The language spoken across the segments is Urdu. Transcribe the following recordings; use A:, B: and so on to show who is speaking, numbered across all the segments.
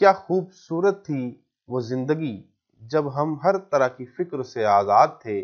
A: کیا خوبصورت تھی وہ زندگی جب ہم ہر طرح کی فکر سے آزاد تھے۔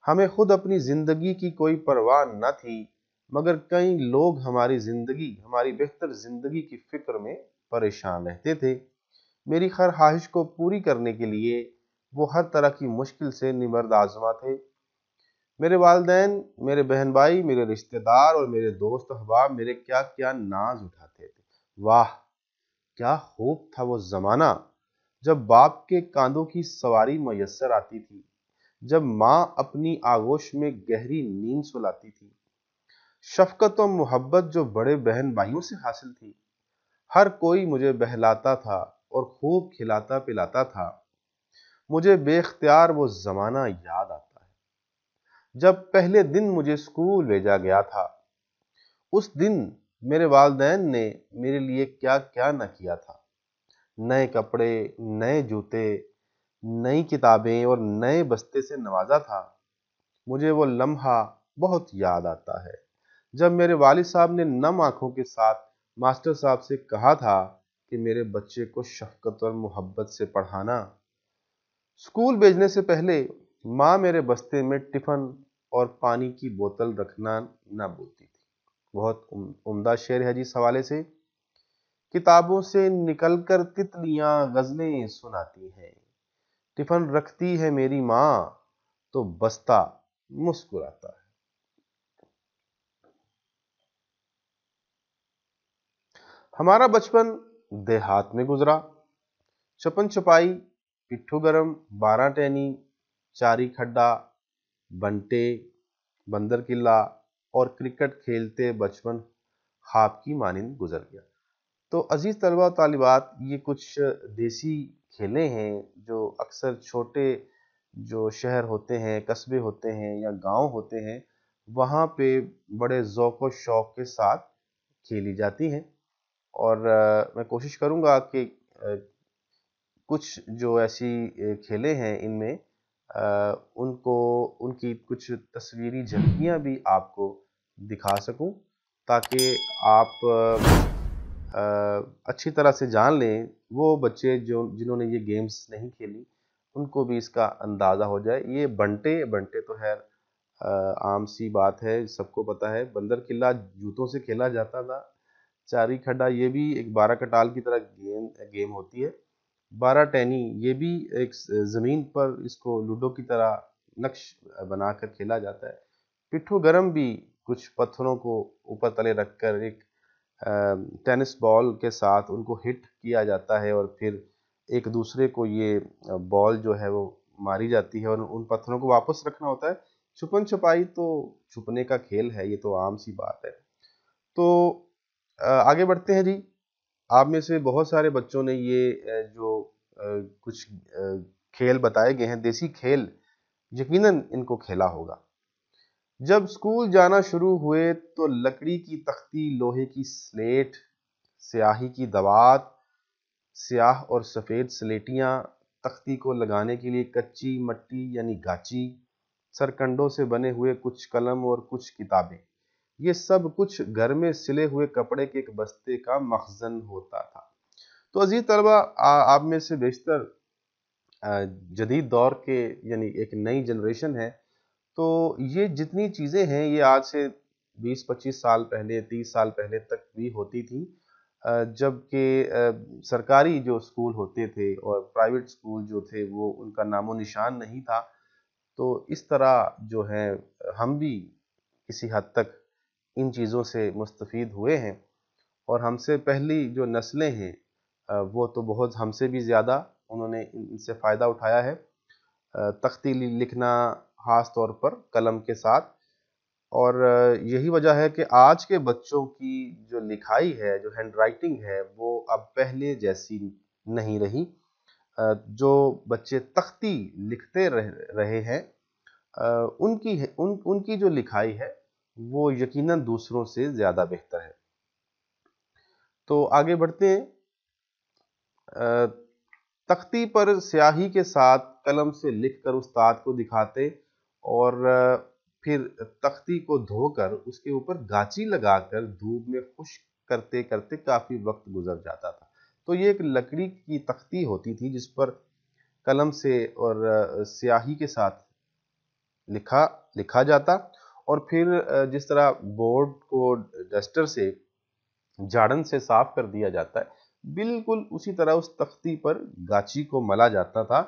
A: ہمیں خود اپنی زندگی کی کوئی پرواہ نہ تھی، مگر کئی لوگ ہماری بہتر زندگی کی فکر میں پریشان رہتے تھے۔ میری ہر خواہش کو پوری کرنے کے لیے وہ ہر طرح کی مشکل سے نبرد آزما تھے۔ میرے والدین، میرے بہن بھائی، میرے رشتہ دار اور میرے دوست احباب میرے کیا کیا ناز اٹھاتے تھے۔ واہ، کیا خوب تھا وہ زمانہ جب باپ کے کاندھوں کی سواری میسر آتی تھی، جب ماں اپنی آغوش میں گہری نیند سلاتی تھی، شفقت و محبت جو بڑے بہن بھائیوں سے حاصل تھی۔ ہر کوئی مجھے بہلاتا تھا اور خوب کھلاتا پلاتا تھا۔ مجھے بے اختیار وہ زمانہ یاد آتا ہے جب پہلے دن مجھے اسکول بھیجا گیا تھا۔ اس دن میرے والدین نے میرے لیے کیا کیا نہ کیا تھا۔ نئے کپڑے، نئے جوتے، نئی کتابیں اور نئے بستے سے نوازا تھا۔ مجھے وہ لمحہ بہت یاد آتا ہے جب میرے والد صاحب نے نم آنکھوں کے ساتھ ماسٹر صاحب سے کہا تھا کہ میرے بچے کو شفقت اور محبت سے پڑھانا۔ اسکول بھیجنے سے پہلے ماں میرے بستے میں ٹفن اور پانی کی بوتل رکھنا نہ بھولتی تھی۔ بہت عمدہ شعر ہے جی اس حوالے سے۔ کتابوں سے نکل کر تتلیاں غزلیں سناتی ہیں، ٹفن رکھتی ہے میری ماں تو بستہ مسکراتا ہے۔ ہمارا بچپن دیہات میں گزرا۔ چھپن چھپائی، پٹھو گرم، 12 ٹینی، چاری کھڈا، بنٹے، بندر قلعہ اور کرکٹ کھیلتے بچپن خواب کی مانند گزر گیا۔ تو عزیز طلبہ و طالبات، یہ کچھ دیسی کھیلیں ہیں جو اکثر چھوٹے جو شہر ہوتے ہیں، قصبے ہوتے ہیں یا گاؤں ہوتے ہیں، وہاں پہ بڑے ذوق و شوق کے ساتھ کھیلی جاتی ہیں۔ اور میں کوشش کروں گا کہ کچھ جو ایسی کھیلیں ہیں ان میں ان کی کچھ تصویری جھلکیاں بھی آپ کو دکھا سکوں، تاکہ آپ اچھی طرح سے جان لیں۔ وہ بچے جنہوں نے یہ گیمز نہیں کھیلی، ان کو بھی اس کا اندازہ ہو جائے۔ یہ بنٹے تو خیر عام سی بات ہے، سب کو پتہ ہے۔ بندر قلعہ جوتوں سے کھیلا جاتا تھا۔ چاری کھڈا یہ بھی ایک 12 کٹال کی طرح گیم ہوتی ہے۔ 12 ٹینی یہ بھی ایک زمین پر اس کو لوڈو کی طرح نقش بنا کر کھیلا جاتا ہے۔ پٹھو گرم بھی کچھ پتھروں کو اوپر تلے رکھ کر ایک ٹینس بال کے ساتھ ان کو ہٹ کیا جاتا ہے، اور پھر ایک دوسرے کو یہ بال جو ہے وہ ماری جاتی ہے اور ان پتھروں کو واپس رکھنا ہوتا ہے۔ چھپن چھپائی تو چھپنے کا کھیل ہے، یہ تو عام سی بات ہے۔ تو آگے بڑھتے ہیں جی۔ آپ میں سے بہت سارے بچوں نے یہ جو کچھ کھیل بتائے گئے ہیں، دیسی کھیل، یقیناً ان کو کھیلا ہوگا۔ جب اسکول جانا شروع ہوئے تو لکڑی کی تختی، لوہے کی سلیٹ، سیاہی کی دوات، سیاہ اور سفید سلیٹیاں، تختی کو لگانے کے لیے کچی مٹی یعنی گاچی، سرکنڈوں سے بنے ہوئے کچھ قلم اور کچھ کتابیں، یہ سب کچھ گھر میں سلے ہوئے کپڑے کے ایک بستے کا مخزن ہوتا تھا۔ تو عزیز طلبہ، آپ میں سے بیشتر جدید دور کے یعنی ایک نئی جنریشن ہے، تو یہ جتنی چیزیں ہیں یہ آج سے 20-25 سال پہلے، 30 سال پہلے تک بھی ہوتی تھی، جبکہ سرکاری جو اسکول ہوتے تھے اور پرائیویٹ اسکول جو تھے وہ ان کا نام و نشان نہیں تھا۔ تو اس طرح جو ہے ہم بھی کسی حد تک ان چیزوں سے مستفید ہوئے ہیں، اور ہم سے پہلی جو نسلیں ہیں وہ تو بہت ہم سے بھی زیادہ انہوں نے ان سے فائدہ اٹھایا ہے۔ تختی لکھنا خاص طور پر قلم کے ساتھ، اور یہی وجہ ہے کہ آج کے بچوں کی جو لکھائی ہے، جو ہینڈ رائٹنگ ہے، وہ اب پہلے جیسی نہیں رہی۔ جو بچے تختی لکھتے رہے ہیں، ان کی جو لکھائی ہے وہ یقیناً دوسروں سے زیادہ بہتر ہے۔ تو آگے بڑھتے ہیں۔ تختی پر سیاہی کے ساتھ قلم سے لکھ کر استاد کو دکھاتے، اور پھر تختی کو دھو کر اس کے اوپر گاچی لگا کر دھوپ میں خشک کرتے کرتے کافی وقت گزر جاتا تھا۔ تو یہ ایک لکڑی کی تختی ہوتی تھی جس پر قلم سے اور سیاہی کے ساتھ لکھا جاتا، اور پھر جس طرح بورڈ کو ڈسٹر سے جھاڑن سے صاف کر دیا جاتا ہے، بالکل اسی طرح اس تختی پر گاچی کو ملا جاتا تھا،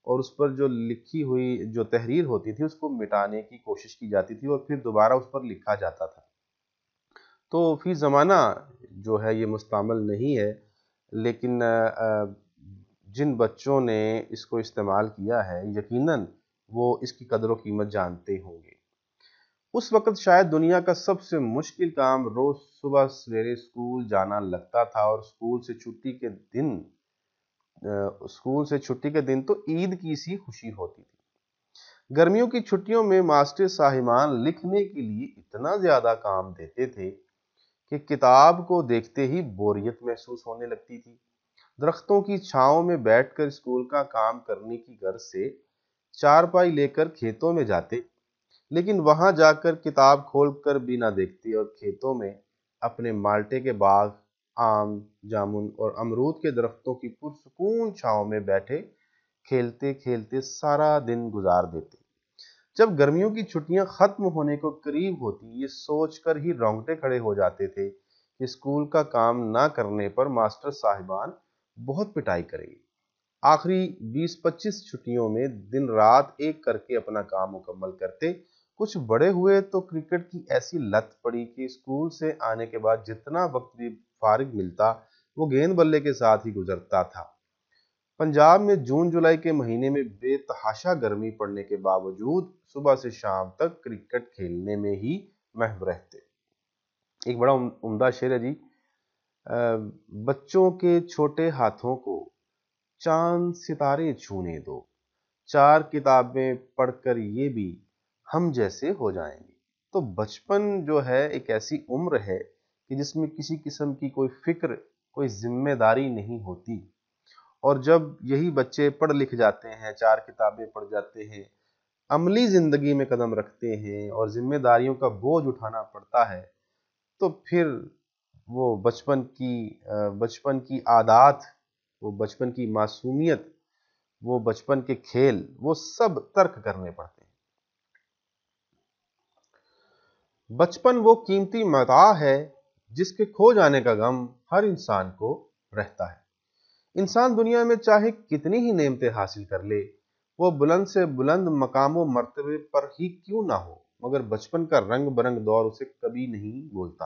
A: اور اس پر جو لکھی ہوئی جو تحریر ہوتی تھی اس کو مٹانے کی کوشش کی جاتی تھی، اور پھر دوبارہ اس پر لکھا جاتا تھا۔ تو فی زمانہ جو ہے یہ مستعمل نہیں ہے، لیکن جن بچوں نے اس کو استعمال کیا ہے یقیناً وہ اس کی قدر و قیمت جانتے ہوں گے۔ اس وقت شاید دنیا کا سب سے مشکل کام روز صبح سویرے اسکول جانا لگتا تھا، اور اسکول سے چھٹی کے دن تو عید کی سی خوشی ہوتی تھی۔ گرمیوں کی چھٹیوں میں ماسٹر صاحبان لکھنے کے لیے اتنا زیادہ کام دیتے تھے کہ کتاب کو دیکھتے ہی بوریت محسوس ہونے لگتی تھی۔ درختوں کی چھاؤں میں بیٹھ کر اسکول کا کام کرنے کی غرض سے چارپائی لے کر کھیتوں میں جاتے، لیکن وہاں جا کر کتاب کھول کر بھی نہ دیکھتے، اور کھیتوں میں اپنے مالٹے کے باغ، آم، جامن اور امرود کے درختوں کی پرسکون چھاؤں میں بیٹھے کھیلتے کھیلتے سارا دن گزار دیتے۔ جب گرمیوں کی چھٹیاں ختم ہونے کو قریب ہوتی، یہ سوچ کر ہی رونگٹے کھڑے ہو جاتے تھے کہ اسکول کا کام نہ کرنے پر ماسٹر صاحبان بہت پٹائی کریں گے۔ آخری 20-25 چھٹیوں میں دن رات ایک کر کے اپنا کام مکمل کرتے۔ کچھ بڑے ہوئے تو کرکٹ کی ایسی لت پڑی کہ اسکول سے آنے کے بعد جتنا وقت بھی فارغ ملتا وہ گیند بلے کے ساتھ ہی گزرتا تھا۔ پنجاب میں جون جولائی کے مہینے میں بے تحاشا گرمی پڑنے کے باوجود صبح سے شام تک کرکٹ کھیلنے میں ہی محو رہتے۔ ایک بڑا عمدہ شعر ہے جی، بچوں کے چھوٹے ہاتھوں کو چاند ستارے چھونے دو، 4 کتابیں پڑھ کر یہ بھی ہم جیسے ہو جائیں گے۔ تو بچپن جو ہے ایک ایسی عمر ہے کہ جس میں کسی قسم کی کوئی فکر، کوئی ذمہ داری نہیں ہوتی، اور جب یہی بچے پڑھ لکھ جاتے ہیں، 4 کتابیں پڑھ جاتے ہیں، عملی زندگی میں قدم رکھتے ہیں اور ذمہ داریوں کا بوجھ اٹھانا پڑتا ہے، تو پھر وہ بچپن کی عادات، وہ بچپن کی معصومیت، وہ بچپن کے کھیل، وہ سب ترک کرنے پڑتے ہیں۔ بچپن وہ قیمتی متاع ہے جس کے کھو جانے کا غم ہر انسان کو رہتا ہے۔ انسان دنیا میں چاہے کتنی ہی نعمتیں حاصل کر لے، وہ بلند سے بلند مقام و مرتبے پر ہی کیوں نہ ہو، مگر بچپن کا رنگ برنگ دور اسے کبھی نہیں بھولتا۔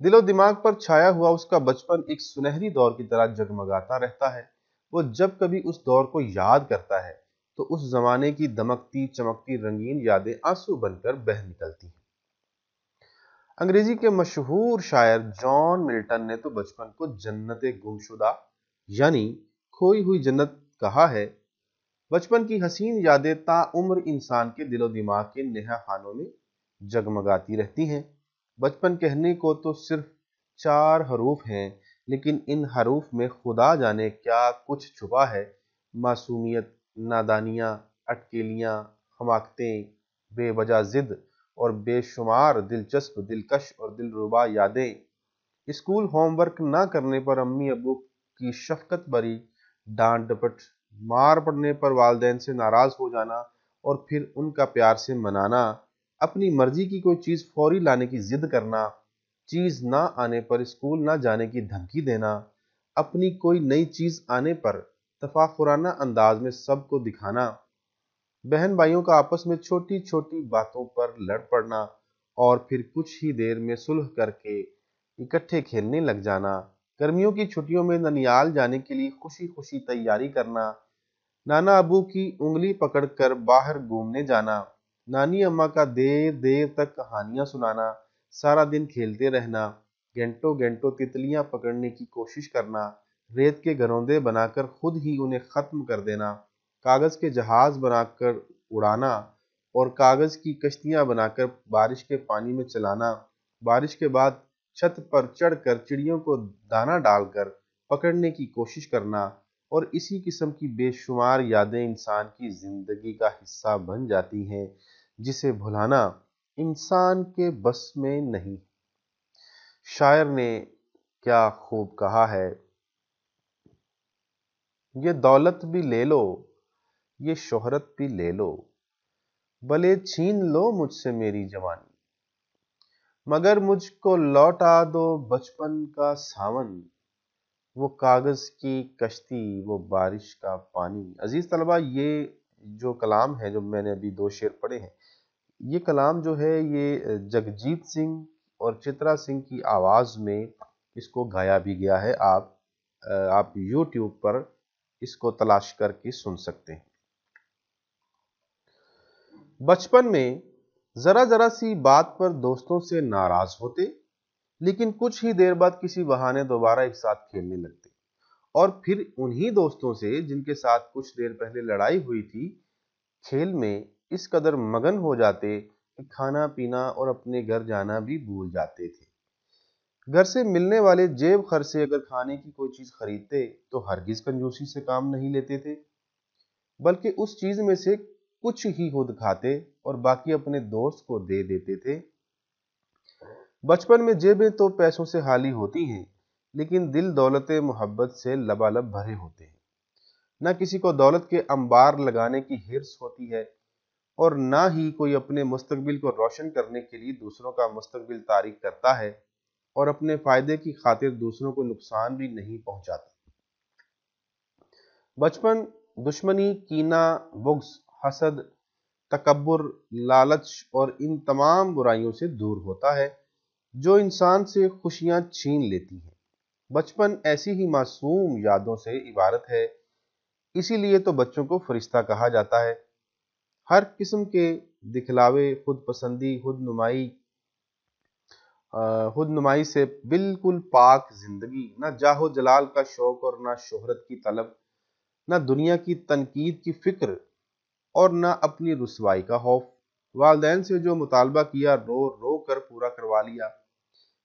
A: دل و دماغ پر چھایا ہوا اس کا بچپن ایک سنہری دور کی طرح جگمگاتا رہتا ہے۔ وہ جب کبھی اس دور کو یاد کرتا ہے تو اس زمانے کی دمکتی چمکتی رنگین یادیں آنسو بن کر بہہ نکلتی ہیں۔ انگریزی کے مشہور شاعر جان ملٹن نے تو بچپن کو جنت گمشدہ یعنی کھوئی ہوئی جنت کہا ہے۔ بچپن کی حسین یادیں تا عمر انسان کے دل و دماغ کے نہہ خانوں میں جگمگاتی رہتی ہیں۔ بچپن کہنے کو تو صرف 4 حروف ہیں، لیکن ان حروف میں خدا جانے کیا کچھ چھپا ہے۔ معصومیت، نادانیاں، اٹکیلیاں، حماقتیں، بے وجہ ضد اور بے شمار دلچسپ، دلکش اور دلربا یادیں۔ اسکول ہوم ورک نہ کرنے پر امی ابو کی شفقت بھری ڈانٹ ڈپٹ، مار پڑنے پر والدین سے ناراض ہو جانا اور پھر ان کا پیار سے منانا، اپنی مرضی کی کوئی چیز فوری لانے کی ضد کرنا، چیز نہ آنے پر اسکول نہ جانے کی دھمکی دینا، اپنی کوئی نئی چیز آنے پر تفاخرانہ انداز میں سب کو دکھانا، بہن بھائیوں کا آپس میں چھوٹی چھوٹی باتوں پر لڑ پڑنا اور پھر کچھ ہی دیر میں صلح کر کے اکٹھے کھیلنے لگ جانا، گرمیوں کی چھٹیوں میں ننیال جانے کے لیے خوشی خوشی تیاری کرنا، نانا ابو کی انگلی پکڑ کر باہر گھومنے جانا، نانی اماں کا دیر دیر تک کہانیاں سنانا، سارا دن کھیلتے رہنا، گھنٹوں گھنٹوں تتلیاں پکڑنے کی کوشش کرنا، ریت کے گھروندے بنا کر خود ہی انہیں ختم کر دینا، کاغذ کے جہاز بنا کر اڑانا اور کاغذ کی کشتیاں بنا کر بارش کے پانی میں چلانا، بارش کے بعد چھت پر چڑھ کر چڑیوں کو دانہ ڈال کر پکڑنے کی کوشش کرنا، اور اسی قسم کی بے شمار یادیں انسان کی زندگی کا حصہ بن جاتی ہیں جسے بھلانا انسان کے بس میں نہیں۔ شاعر نے کیا خوب کہا ہے، یہ دولت بھی لے لو، یہ شہرت بھی لے لو، بھلے چھین لو مجھ سے میری جوانی، مگر مجھ کو لوٹا دو بچپن کا ساون، وہ کاغذ کی کشتی، وہ بارش کا پانی۔ عزیز طلبہ، یہ جو کلام ہے، جو میں نے ابھی 2 شعر پڑھے ہیں، یہ کلام جو ہے یہ جگجیت سنگھ اور چترا سنگھ کی آواز میں اس کو گایا بھی گیا ہے۔ آپ یوٹیوب پر اس کو تلاش کر کے سن سکتے ہیں۔ بچپن میں ذرا ذرا سی بات پر دوستوں سے ناراض ہوتے، لیکن کچھ ہی دیر بعد کسی بہانے دوبارہ ایک ساتھ کھیلنے لگتے، اور پھر انہی دوستوں سے جن کے ساتھ کچھ دیر پہلے لڑائی ہوئی تھی، کھیل میں اس قدر مگن ہو جاتے کہ کھانا پینا اور اپنے گھر جانا بھی بھول جاتے تھے۔ گھر سے ملنے والے جیب خرچ سے اگر کھانے کی کوئی چیز خریدتے تو ہرگز کنجوسی سے کام نہیں لیتے تھے، بلکہ اس چیز میں سے کچھ ہی خود کھاتے اور باقی اپنے دوست کو دے دیتے تھے۔ بچپن میں جیبیں تو پیسوں سے خالی ہوتی ہیں، لیکن دل دولت محبت سے لبالب بھرے ہوتے ہیں۔ نہ کسی کو دولت کے انبار لگانے کی ہرس ہوتی ہے، اور نہ ہی کوئی اپنے مستقبل کو روشن کرنے کے لیے دوسروں کا مستقبل تاریک کرتا ہے اور اپنے فائدے کی خاطر دوسروں کو نقصان بھی نہیں پہنچاتا۔ بچپن دشمنی، کینہ، بغض، حسد، تکبر، لالچ اور ان تمام برائیوں سے دور ہوتا ہے جو انسان سے خوشیاں چھین لیتی ہیں۔ بچپن ایسی ہی معصوم یادوں سے عبارت ہے، اسی لیے تو بچوں کو فرشتہ کہا جاتا ہے۔ ہر قسم کے دکھلاوے، خود پسندی، خود نمائی سے بالکل پاک زندگی، نہ جاہ و جلال کا شوق اور نہ شہرت کی طلب، نہ دنیا کی تنقید کی فکر اور نہ اپنی رسوائی کا خوف۔ والدین سے جو مطالبہ کیا رو رو کر پورا کروا لیا،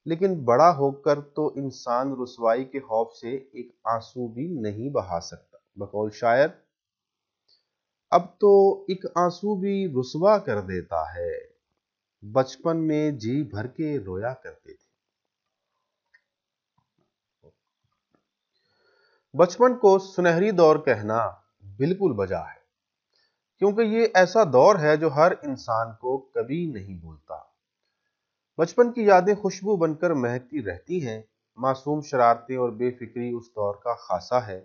A: لیکن بڑا ہو کر تو انسان رسوائی کے خوف سے ایک آنسو بھی نہیں بہا سکتا۔ بقول شاعر، اب تو ایک آنسو بھی رسوا کر دیتا ہے، بچپن میں جی بھر کے رویا کرتے تھے۔ بچپن کو سنہری دور کہنا بالکل بجا ہے، کیونکہ یہ ایسا دور ہے جو ہر انسان کو کبھی نہیں بھولتا۔ بچپن کی یادیں خوشبو بن کر مہکتی رہتی ہیں۔ معصوم شرارتیں اور بے فکری اس دور کا خاصہ ہے۔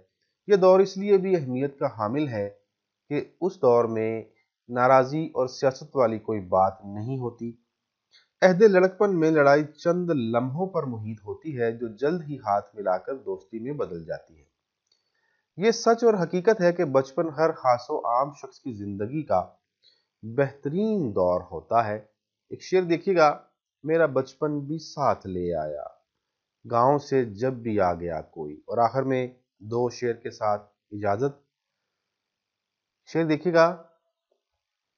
A: یہ دور اس لیے بھی اہمیت کا حامل ہے کہ اس دور میں ناراضی اور سیاست والی کوئی بات نہیں ہوتی۔ عہد لڑکپن میں لڑائی چند لمحوں پر محیط ہوتی ہے، جو جلد ہی ہاتھ ملا کر دوستی میں بدل جاتی ہے۔ یہ سچ اور حقیقت ہے کہ بچپن ہر خاص و عام شخص کی زندگی کا بہترین دور ہوتا ہے۔ ایک شعر دیکھیے گا، میرا بچپن بھی ساتھ لے آیا، گاؤں سے جب بھی آ گیا کوئی۔ اور آخر میں 2 شعر کے ساتھ اجازت۔ شعر دیکھیے گا،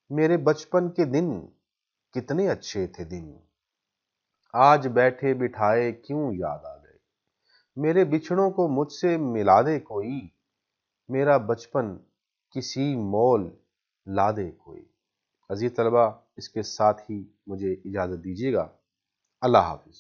A: میرے بچپن کے دن کتنے اچھے تھے دن، آج بیٹھے بٹھائے کیوں یاد آ گئے، میرے بچھڑوں کو مجھ سے ملا دے کوئی، میرا بچپن کسی مول لا دے کوئی۔ عزیز طلبہ، اس کے ساتھ ہی مجھے اجازت دیجیے گا۔ اللہ حافظ۔